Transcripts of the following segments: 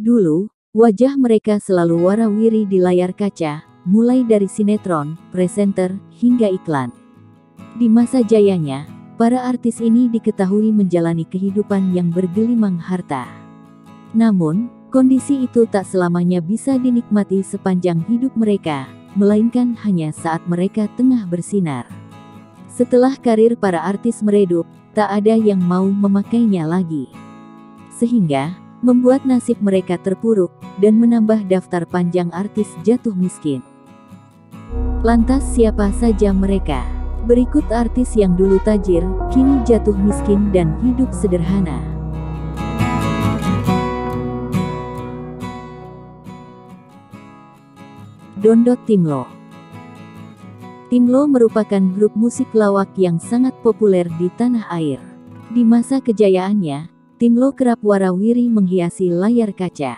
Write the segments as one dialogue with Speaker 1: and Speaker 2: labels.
Speaker 1: Dulu, wajah mereka selalu warawiri di layar kaca, mulai dari sinetron, presenter, hingga iklan. Di masa jayanya, para artis ini diketahui menjalani kehidupan yang bergelimang harta. Namun, kondisi itu tak selamanya bisa dinikmati sepanjang hidup mereka, melainkan hanya saat mereka tengah bersinar. Setelah karir para artis meredup, tak ada yang mau memakainya lagi. Sehingga, membuat nasib mereka terpuruk, dan menambah daftar panjang artis jatuh miskin. Lantas siapa saja mereka? Berikut artis yang dulu tajir, kini jatuh miskin dan hidup sederhana. Dondot Timlo. Timlo merupakan grup musik lawak yang sangat populer di tanah air. Di masa kejayaannya, Timlo kerap warawiri menghiasi layar kaca.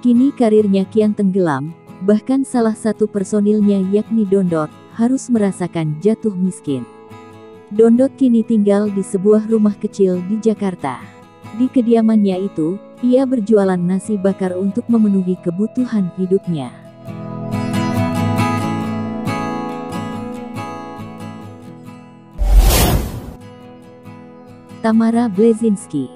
Speaker 1: Kini karirnya kian tenggelam, bahkan salah satu personilnya yakni Dondot, harus merasakan jatuh miskin. Dondot kini tinggal di sebuah rumah kecil di Jakarta. Di kediamannya itu, ia berjualan nasi bakar untuk memenuhi kebutuhan hidupnya. Tamara Bleszynsky.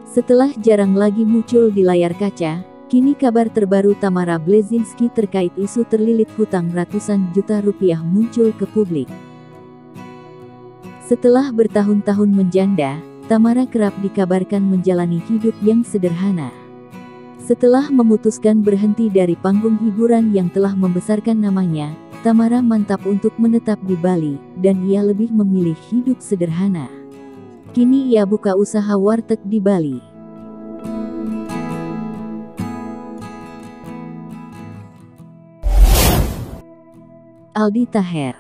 Speaker 1: Setelah jarang lagi muncul di layar kaca, kini kabar terbaru Tamara Bleszynsky terkait isu terlilit hutang ratusan juta rupiah muncul ke publik. Setelah bertahun-tahun menjanda, Tamara kerap dikabarkan menjalani hidup yang sederhana. Setelah memutuskan berhenti dari panggung hiburan yang telah membesarkan namanya, Tamara mantap untuk menetap di Bali, dan ia lebih memilih hidup sederhana. Kini ia buka usaha warteg di Bali. Aldi Taher.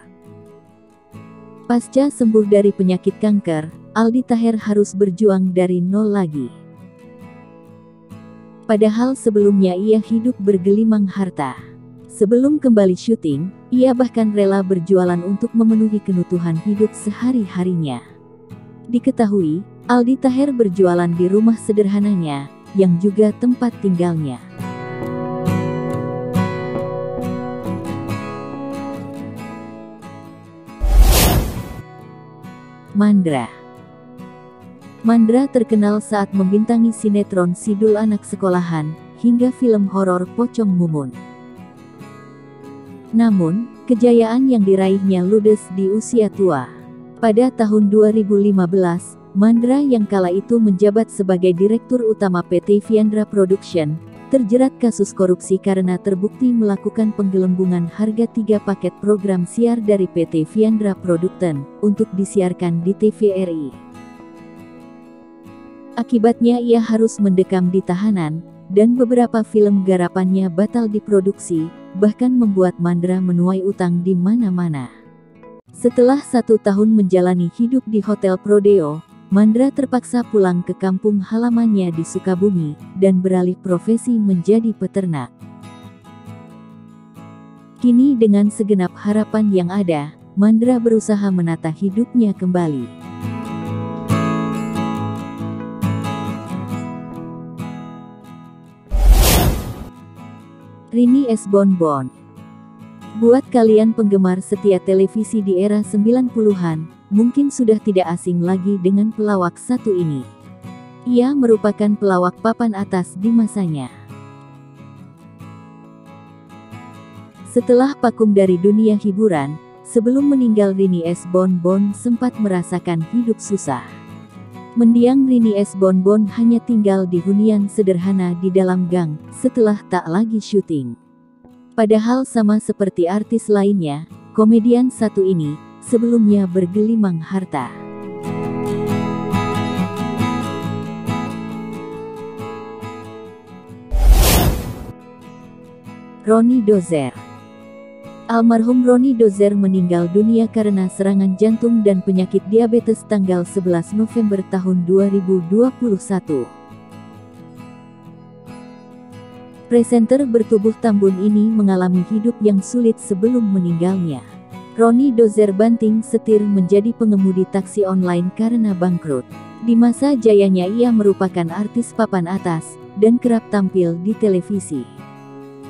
Speaker 1: Pasca sembuh dari penyakit kanker, Aldi Taher harus berjuang dari nol lagi. Padahal sebelumnya ia hidup bergelimang harta. Sebelum kembali syuting, ia bahkan rela berjualan untuk memenuhi kebutuhan hidup sehari-harinya. Diketahui, Aldi Taher berjualan di rumah sederhananya, yang juga tempat tinggalnya. Mandra. Mandra terkenal saat membintangi sinetron Sidul Anak Sekolahan, hingga film horor Pocong Mumun. Namun, kejayaan yang diraihnya ludes di usia tua. Pada tahun 2015, Mandra yang kala itu menjabat sebagai Direktur Utama PT Viandra Production, terjerat kasus korupsi karena terbukti melakukan penggelembungan harga 3 paket program siar dari PT Viandra Production, untuk disiarkan di TVRI. Akibatnya ia harus mendekam di tahanan, dan beberapa film garapannya batal diproduksi, bahkan membuat Mandra menuai utang di mana-mana. Setelah 1 tahun menjalani hidup di Hotel Prodeo, Mandra terpaksa pulang ke kampung halamannya di Sukabumi, dan beralih profesi menjadi peternak. Kini dengan segenap harapan yang ada, Mandra berusaha menata hidupnya kembali. Rini S. Bonbon. Buat kalian penggemar setia televisi di era 90-an, mungkin sudah tidak asing lagi dengan pelawak satu ini. Ia merupakan pelawak papan atas di masanya. Setelah vakum dari dunia hiburan, sebelum meninggal Rini S. Bonbon sempat merasakan hidup susah. Mendiang Rini S. Bonbon hanya tinggal di hunian sederhana di dalam gang, setelah tak lagi syuting. Padahal sama seperti artis lainnya, komedian satu ini, sebelumnya bergelimang harta. Roni Dozer. Almarhum Roni Dozer meninggal dunia karena serangan jantung dan penyakit diabetes tanggal 11 November tahun 2021. Presenter bertubuh tambun ini mengalami hidup yang sulit sebelum meninggalnya. Roni Dozer banting setir menjadi pengemudi taksi online karena bangkrut. Di masa jayanya ia merupakan artis papan atas, dan kerap tampil di televisi.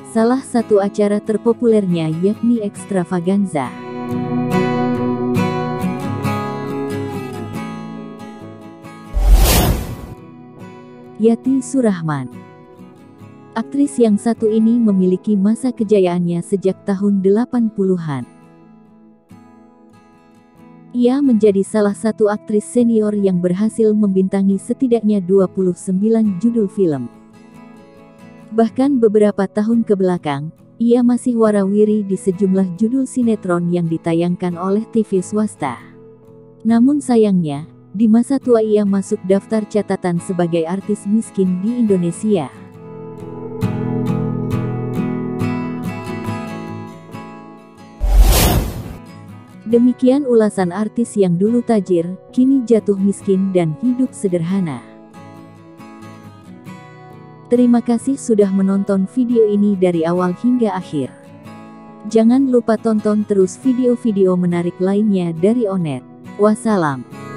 Speaker 1: Salah satu acara terpopulernya yakni Extravaganza. Yati Surahman. Aktris yang satu ini memiliki masa kejayaannya sejak tahun 80-an. Ia menjadi salah satu aktris senior yang berhasil membintangi setidaknya 29 judul film. Bahkan beberapa tahun kebelakang, ia masih warawiri di sejumlah judul sinetron yang ditayangkan oleh TV swasta. Namun sayangnya, di masa tua ia masuk daftar catatan sebagai artis miskin di Indonesia. Demikian ulasan artis yang dulu tajir, kini jatuh miskin dan hidup sederhana. Terima kasih sudah menonton video ini dari awal hingga akhir. Jangan lupa tonton terus video-video menarik lainnya dari Onet. Wassalam.